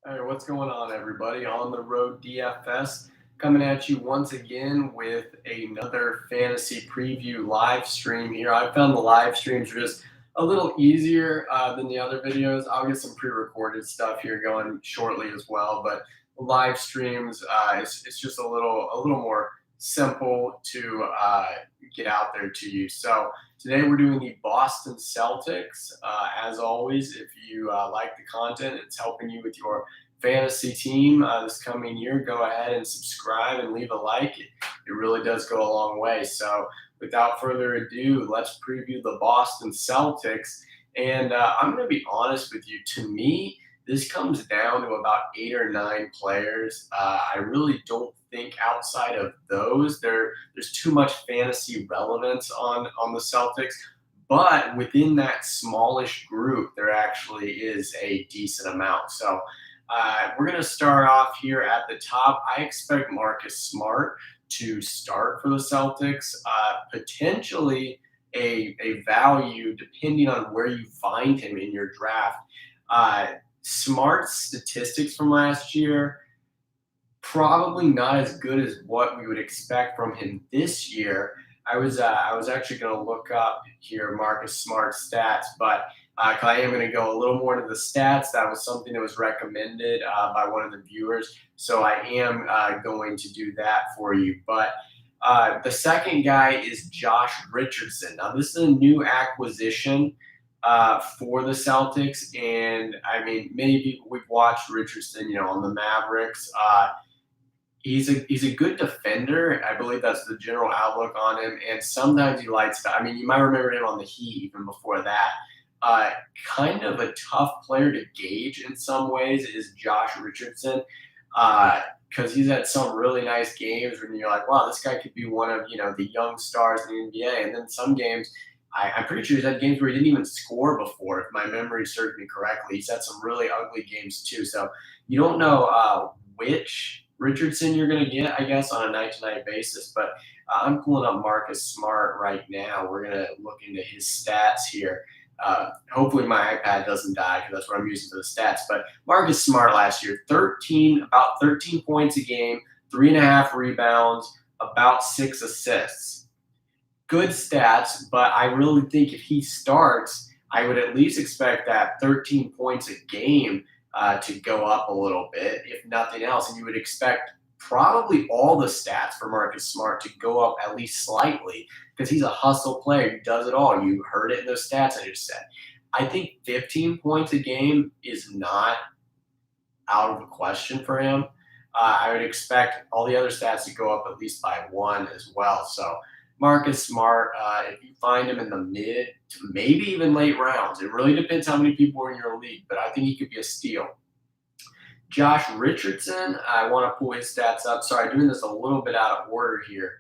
Hey, what's going on, everybody? On the Road DFS coming at you once again with another fantasy preview live stream here. I found the live streams are just a little easier than the other videos. I'll get some pre-recorded stuff here going shortly as well, but live streams it's just a little more simple to get out there to you. So today we're doing the Boston Celtics. As always, if you like the content, it's helping you with your fantasy team this coming year, go ahead and subscribe and leave a like. It really does go a long way. So without further ado, let's preview the Boston Celtics. And I'm going to be honest with you. To me, this comes down to about 8 or 9 players. I really don't think outside of those there's too much fantasy relevance on the Celtics. But within that smallish group, there actually is a decent amount. So we're going to start off here at the top. I expect Marcus Smart to start for the Celtics, potentially a value depending on where you find him in your draft. Smart's statistics from last year, probably not as good as what we would expect from him this year. I was actually going to look up here Marcus Smart's stats, but I am going to go a little more into the stats. That was something that was recommended by one of the viewers, so I am going to do that for you. But the second guy is Josh Richardson. Now, this is a new acquisition for the Celtics, and I mean, many people we've watched Richardson, on the Mavericks. He's a good defender. I believe that's the general outlook on him, and sometimes he lights up. I mean, you might remember him on the Heat even before that. Kind of a tough player to gauge in some ways is Josh Richardson, because he's had some really nice games when you're like, wow, this guy could be one of the young stars in the NBA. And then some games, I'm pretty sure he's had games where he didn't even score before, if my memory serves me correctly. He's had some really ugly games too. So you don't know which Richardson you're going to get, I guess, on a night-to-night basis. But I'm pulling up Marcus Smart right now. We're going to look into his stats here. Hopefully my iPad doesn't die because that's what I'm using for the stats. But Marcus Smart last year, about 13 points a game, 3.5 rebounds, about 6 assists. Good stats, but I really think if he starts, I would at least expect that 13 points a game to go up a little bit, if nothing else. And you would expect probably all the stats for Marcus Smart to go up at least slightly because he's a hustle player. He does it all. You heard it in those stats I just said. I think 15 points a game is not out of the question for him. I would expect all the other stats to go up at least by 1 as well. So Marcus Smart, if you find him in the mid to maybe even late rounds, it really depends how many people are in your league, but I think he could be a steal. Josh Richardson, I want to pull his stats up. Sorry, doing this a little bit out of order here.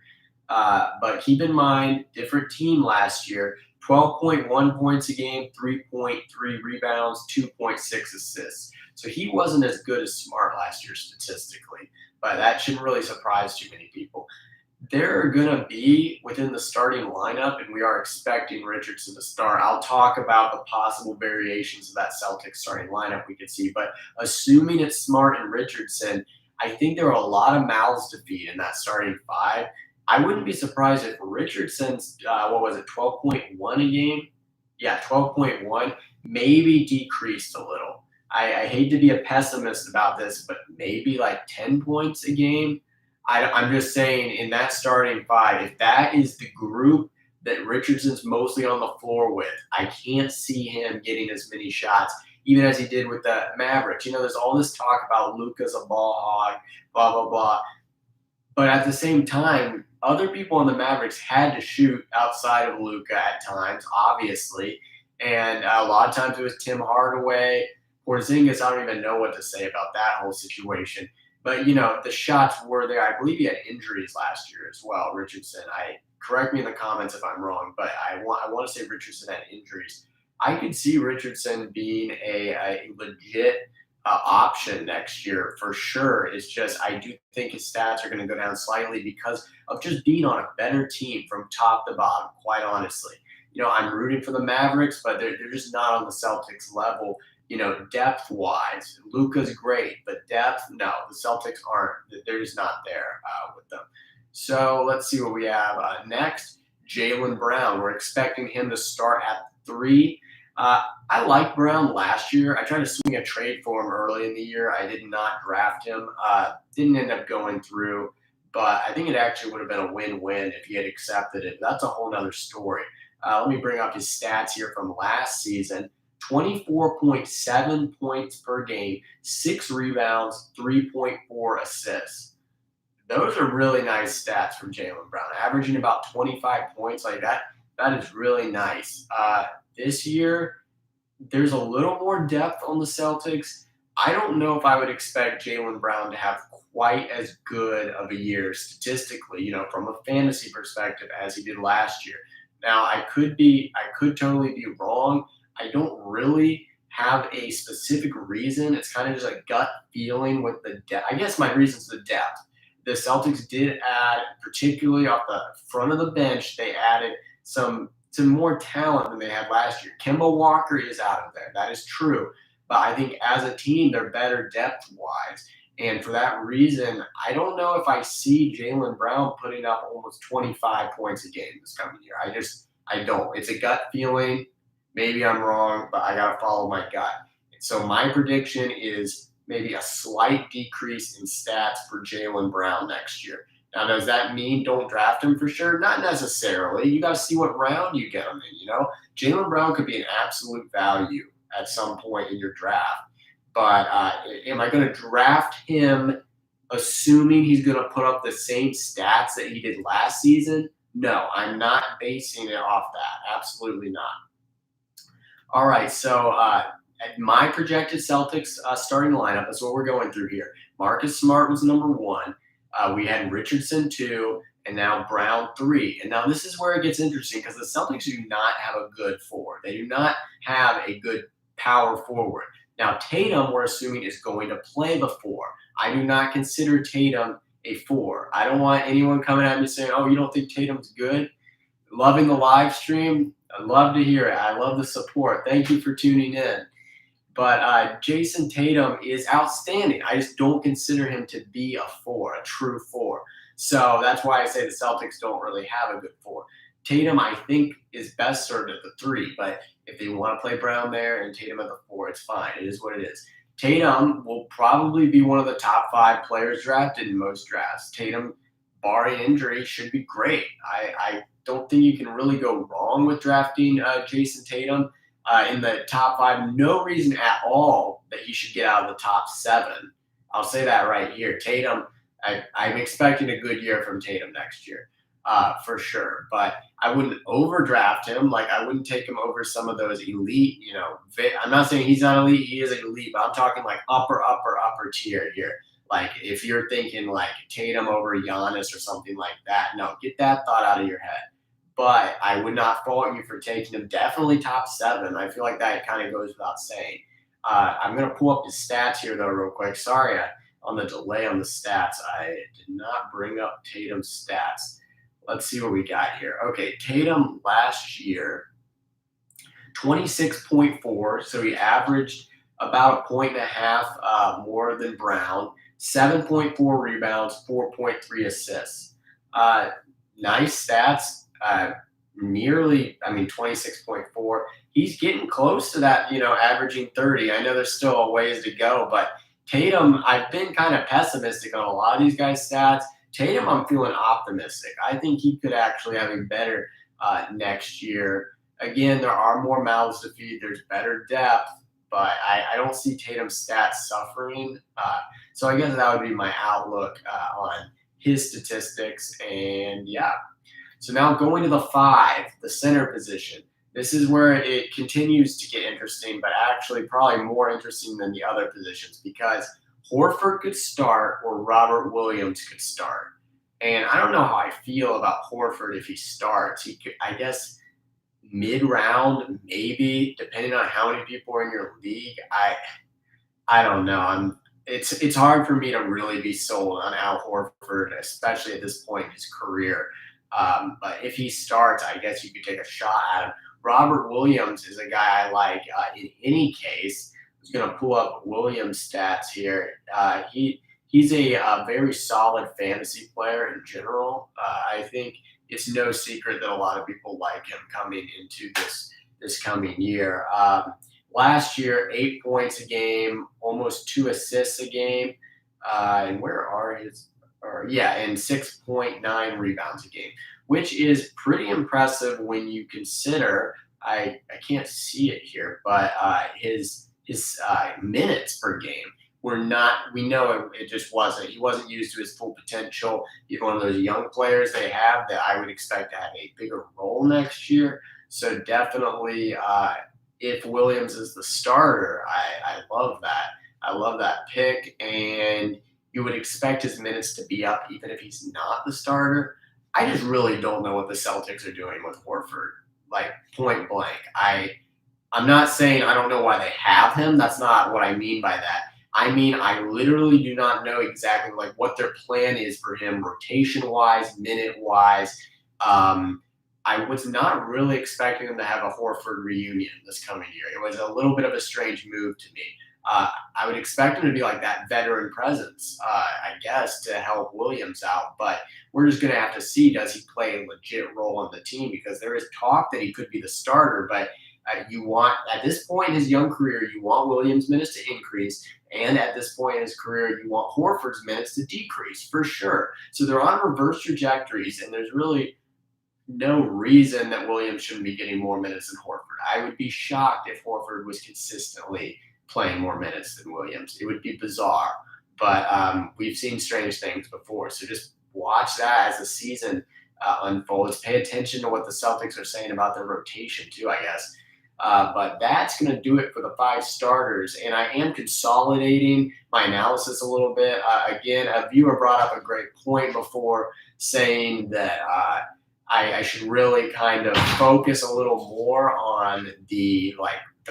But keep in mind, different team last year, 12.1 points a game, 3.3 rebounds, 2.6 assists. So he wasn't as good as Smart last year statistically, but that shouldn't really surprise too many people. They're going to be within the starting lineup, and we are expecting Richardson to start. I'll talk about the possible variations of that Celtics starting lineup we could see, but assuming it's Smart and Richardson, I think there are a lot of mouths to feed in that starting 5. I wouldn't be surprised if Richardson's, 12.1 a game? Yeah, 12.1, maybe decreased a little. I hate to be a pessimist about this, but maybe like 10 points a game. I'm just saying in that starting 5, if that is the group that Richardson's mostly on the floor with, I can't see him getting as many shots, even as he did with the Mavericks. There's all this talk about Luka's a ball hog, blah, blah, blah. But at the same time, other people on the Mavericks had to shoot outside of Luka at times, obviously. And a lot of times it was Tim Hardaway. Porzingis, I don't even know what to say about that whole situation. But, the shots were there. I believe he had injuries last year as well, Richardson. Correct me in the comments if I'm wrong, but I want to say Richardson had injuries. I could see Richardson being a legit option next year for sure. It's just I do think his stats are going to go down slightly because of just being on a better team from top to bottom, quite honestly. I'm rooting for the Mavericks, but they're just not on the Celtics level, depth wise. Luka's great, but depth, no, the Celtics aren't. They're just not there with them. So let's see what we have next. Jaylen Brown. We're expecting him to start at 3. I liked Brown last year. I tried to swing a trade for him early in the year. I did not draft him. Didn't end up going through, but I think it actually would have been a win-win if he had accepted it. That's a whole nother story. Let me bring up his stats here from last season. 24.7 points per game, 6 rebounds, 3.4 assists. Those are really nice stats from Jaylen Brown. Averaging about 25 points like that, that is really nice. This year, there's a little more depth on the Celtics. I don't know if I would expect Jaylen Brown to have quite as good of a year statistically, from a fantasy perspective as he did last year. Now, I could totally be wrong. I don't really have a specific reason. It's kind of just a gut feeling with the depth. I guess my reason's the depth. The Celtics did add, particularly off the front of the bench, they added some more talent than they had last year. Kemba Walker is out of there. That is true. But I think as a team, they're better depth-wise. And for that reason, I don't know if I see Jaylen Brown putting up almost 25 points a game this coming year. I don't. It's a gut feeling. Maybe I'm wrong, but I got to follow my gut. And so my prediction is maybe a slight decrease in stats for Jaylen Brown next year. Now, does that mean don't draft him for sure? Not necessarily. You got to see what round you get him in, Jaylen Brown could be an absolute value at some point in your draft. But am I going to draft him assuming he's going to put up the same stats that he did last season? No, I'm not basing it off that. Absolutely not. All right, so my projected Celtics starting lineup, that's what we're going through here. Marcus Smart was number 1. We had Richardson 2, and now Brown 3. And now this is where it gets interesting because the Celtics do not have a good forward. They do not have a good power forward. Now, Tatum, we're assuming, is going to play the 4. I do not consider Tatum a 4. I don't want anyone coming at me saying, oh, you don't think Tatum's good? Loving the live stream. I love to hear it. I love the support. Thank you for tuning in. But Jason Tatum is outstanding. I just don't consider him to be a 4, a true 4. So that's why I say the Celtics don't really have a good 4. Tatum, I think, is best served at the 3. But if they want to play Brown there and Tatum at the 4, it's fine. It is what it is. Tatum will probably be one of the top 5 players drafted in most drafts. Tatum, barring injury, should be great. I don't think you can really go wrong with drafting Jason Tatum in the top 5. No reason at all that he should get out of the top 7. I'll say that right here. Tatum, I'm expecting a good year from Tatum next year for sure. But I wouldn't overdraft him. Like, I wouldn't take him over some of those elite, I'm not saying he's not elite. He is elite, but I'm talking like upper tier here. Like, if you're thinking like Tatum over Giannis or something like that, no, get that thought out of your head. But I would not fault you for taking him definitely top 7. I feel like that kind of goes without saying. I'm going to pull up his stats here, though, real quick. Sorry on the delay on the stats. I did not bring up Tatum's stats. Let's see what we got here. Okay, Tatum last year, 26.4. So he averaged about 1.5 more than Brown. 7.4 rebounds, 4.3 assists. Nice stats. Nearly, 26.4. He's getting close to that, averaging 30. I know there's still a ways to go, but Tatum, I've been kind of pessimistic on a lot of these guys' stats. Tatum, I'm feeling optimistic. I think he could actually have a better next year. Again, there are more mouths to feed. There's better depth, but I don't see Tatum's stats suffering. So I guess that would be my outlook on his statistics. And yeah. So now going to the 5, the center position. This is where it continues to get interesting, but actually probably more interesting than the other positions because Horford could start or Robert Williams could start. And I don't know how I feel about Horford if he starts. He could, I guess, mid-round, maybe, depending on how many people are in your league. I don't know. It's hard for me to really be sold on Al Horford, especially at this point in his career. But if he starts, I guess you could take a shot at him. Robert Williams is a guy I like in any case. I was going to pull up Williams' stats here. He's a very solid fantasy player in general. I think it's no secret that a lot of people like him coming into this coming year. Last year, 8 points a game, almost 2 assists a game, and where are his? And 6.9 rebounds a game, which is pretty impressive when you consider. I can't see it here, but his minutes per game were not. We know it just wasn't. He wasn't used to his full potential. He's one of those young players they have that I would expect to have a bigger role next year. So definitely, if Williams is the starter, I love that. I love that pick, and you would expect his minutes to be up even if he's not the starter. I just really don't know what the Celtics are doing with Horford, like point blank. I'm not saying I don't know why they have him. That's not what I mean by that. I mean, I literally do not know exactly like what their plan is for him rotation-wise, minute-wise. I was not really expecting them to have a Horford reunion this coming year. It was a little bit of a strange move to me. I would expect him to be like that veteran presence, I guess, to help Williams out. But we're just going to have to see, does he play a legit role on the team? Because there is talk that he could be the starter. But you want, at this point in his young career, you want Williams' minutes to increase. And at this point in his career, you want Horford's minutes to decrease, for sure. So they're on reverse trajectories, and there's really no reason that Williams shouldn't be getting more minutes than Horford. I would be shocked if Horford was consistently playing more minutes than Williams. It would be bizarre, but we've seen strange things before. So just watch that as the season unfolds. Pay attention to what the Celtics are saying about their rotation too, I guess. But that's going to do it for the 5 starters. And I am consolidating my analysis a little bit. Again, a viewer brought up a great point before saying that I should really kind of focus a little more on the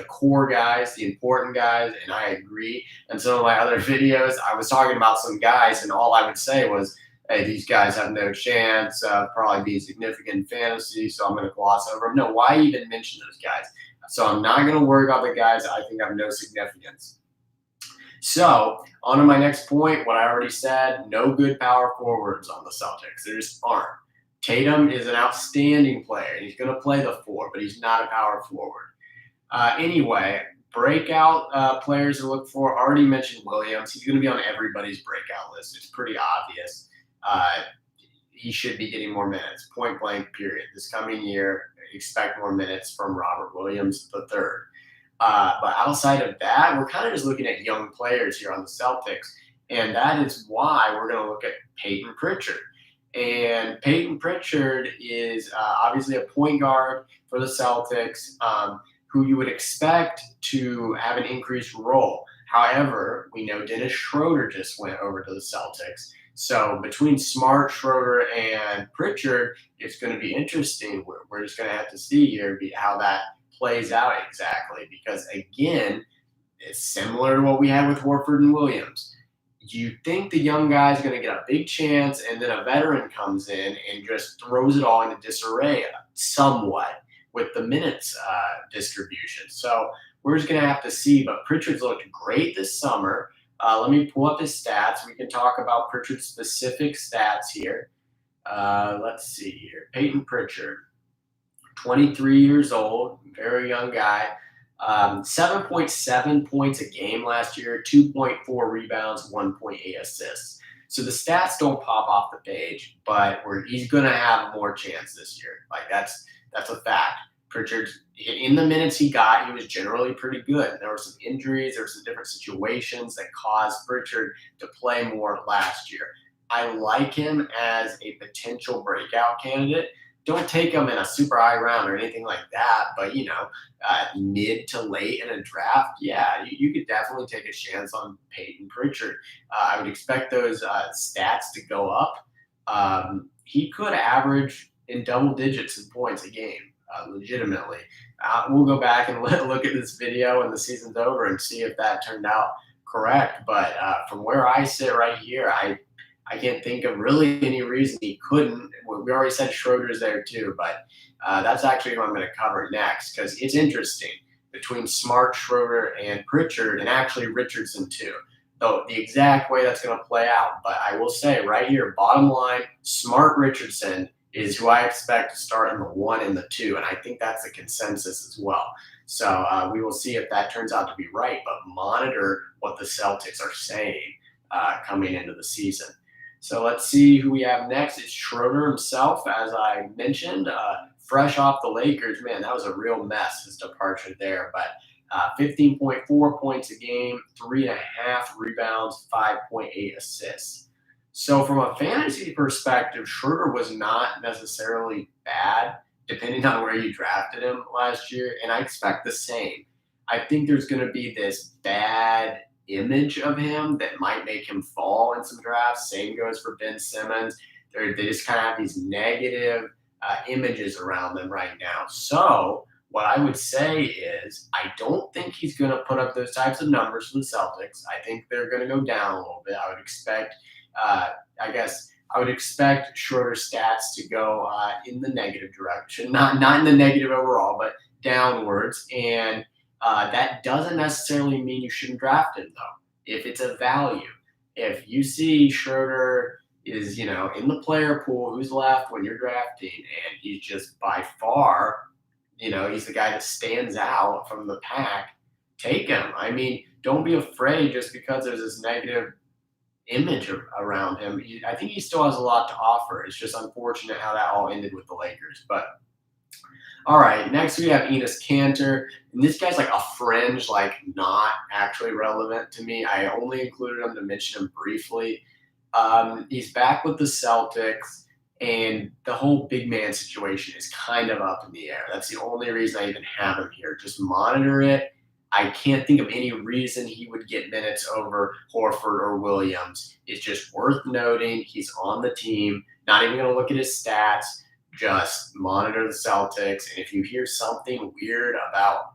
core guys, the important guys, and I agree. And some of my other videos, I was talking about some guys, and all I would say was, hey, these guys have no chance, probably be significant in fantasy, so I'm going to gloss over them. No, why even mention those guys? So I'm not going to worry about the guys I think have no significance. So on to my next point, what I already said, no good power forwards on the Celtics. There just aren't. Tatum is an outstanding player. He's going to play the 4, but he's not a power forward. Anyway, breakout players to look for. Already mentioned Williams. He's going to be on everybody's breakout list. It's pretty obvious. He should be getting more minutes, point blank, period. This coming year, expect more minutes from Robert Williams III. But outside of that, we're kind of just looking at young players here on the Celtics, and that is why we're going to look at Peyton Pritchard. And Peyton Pritchard is obviously a point guard for the Celtics, who you would expect to have an increased role. However, we know Dennis Schroeder just went over to the Celtics. So between Smart, Schroeder, and Pritchard, it's going to be interesting. We're just going to have to see here how that plays out exactly. Because, again, it's similar to what we had with Horford and Williams. You think the young guy is going to get a big chance, and then a veteran comes in and just throws it all into disarray somewhat with the minutes distribution. So we're just going to have to see. But Pritchard's looked great this summer. Let me pull up his stats. We can talk about Pritchard's specific stats here. Let's see here. Peyton Pritchard, 23 years old, very young guy. 7.7 points a game last year, 2.4 rebounds, 1.8 assists. So the stats don't pop off the page, but he's going to have more chance this year. Like that's a fact. Pritchard, in the minutes he got, he was generally pretty good. There were some injuries, there were some different situations that caused Pritchard to play more last year. I like him as a potential breakout candidate. Don't take him in a super high round or anything like that, but, mid to late in a draft, yeah, you could definitely take a chance on Peyton Pritchard. I would expect those stats to go up. He could average in double digits in points a game, legitimately. We'll go back and look at this video when the season's over and see if that turned out correct. But from where I sit right here, I can't think of really any reason he couldn't. We already said Schroeder's there too, but that's actually what I'm going to cover next because it's interesting between Smart, Schroeder, and Pritchard, and actually Richardson too. Though the exact way that's going to play out, but I will say right here, bottom line, Smart Richardson is who I expect to start in the 1 and the 2, and I think that's the consensus as well. So we will see if that turns out to be right, but monitor what the Celtics are saying coming into the season. So let's see who we have next. It's Schroeder himself, as I mentioned, fresh off the Lakers. Man, that was a real mess, his departure there. But 15.4 points a game, 3.5 rebounds, 5.8 assists. So from a fantasy perspective, Schroeder was not necessarily bad, depending on where you drafted him last year. And I expect the same. I think there's going to be this bad image of him that might make him fall in some drafts. Same goes for Ben Simmons. They just kind of have these negative images around them right now. So what I would say is I don't think he's going to put up those types of numbers for the Celtics. I think they're going to go down a little bit. I would expect, I would expect Schroeder's stats to go in the negative direction, not in the negative overall, but downwards. And that doesn't necessarily mean you shouldn't draft him, though, if it's a value. If you see Schroeder is, in the player pool, who's left when you're drafting, and he's just by far, he's the guy that stands out from the pack, take him. I mean, don't be afraid just because there's this negative image around him. I think he still has a lot to offer. It's just unfortunate how that all ended with the Lakers. But all right, next we have Enos Canter. And this guy's like a fringe, like not actually relevant to me. I only included him to mention him briefly. He's back with the Celtics, and the whole big man situation is kind of up in the air. That's the only reason I even have him here. Just monitor it. I can't think of any reason he would get minutes over Horford or Williams. It's just worth noting he's on the team. Not even going to look at his stats. Just monitor the Celtics. And if you hear something weird about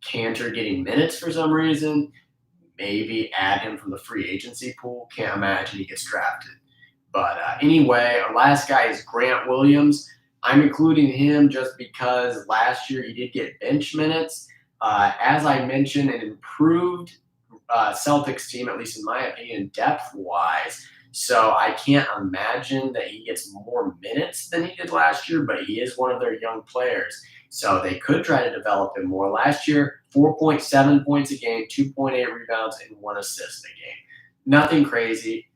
Cantor getting minutes for some reason, maybe add him from the free agency pool. Can't imagine he gets drafted. But anyway, our last guy is Grant Williams. I'm including him just because last year he did get bench minutes. As I mentioned, an improved Celtics team, at least in my opinion, depth-wise. So I can't imagine that he gets more minutes than he did last year, but he is one of their young players. So they could try to develop him more. Last year, 4.7 points a game, 2.8 rebounds, and 1 assist a game. Nothing crazy.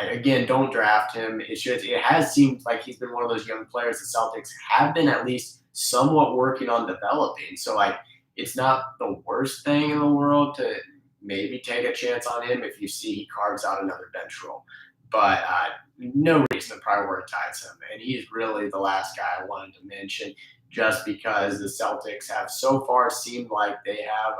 Again, don't draft him. It has seemed like he's been one of those young players the Celtics have been at least somewhat working on developing. So, it's not the worst thing in the world to maybe take a chance on him if you see he carves out another bench role. But no reason to prioritize him. And he's really the last guy I wanted to mention just because the Celtics have so far seemed like they have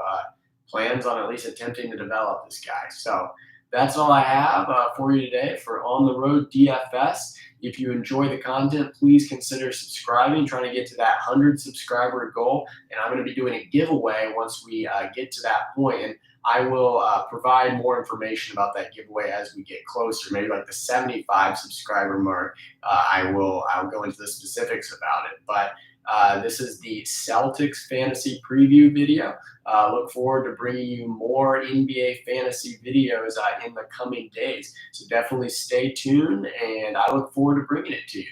plans on at least attempting to develop this guy. So that's all I have for you today for On the Road DFS. If you enjoy the content, please consider subscribing, trying to get to that 100 subscriber goal. And I'm going to be doing a giveaway once we get to that point. And I will provide more information about that giveaway as we get closer, maybe like the 75 subscriber mark. I'll go into the specifics about it. But this is the Celtics fantasy preview video. Look forward to bringing you more NBA fantasy videos in the coming days. So definitely stay tuned, and I look forward to bringing it to you.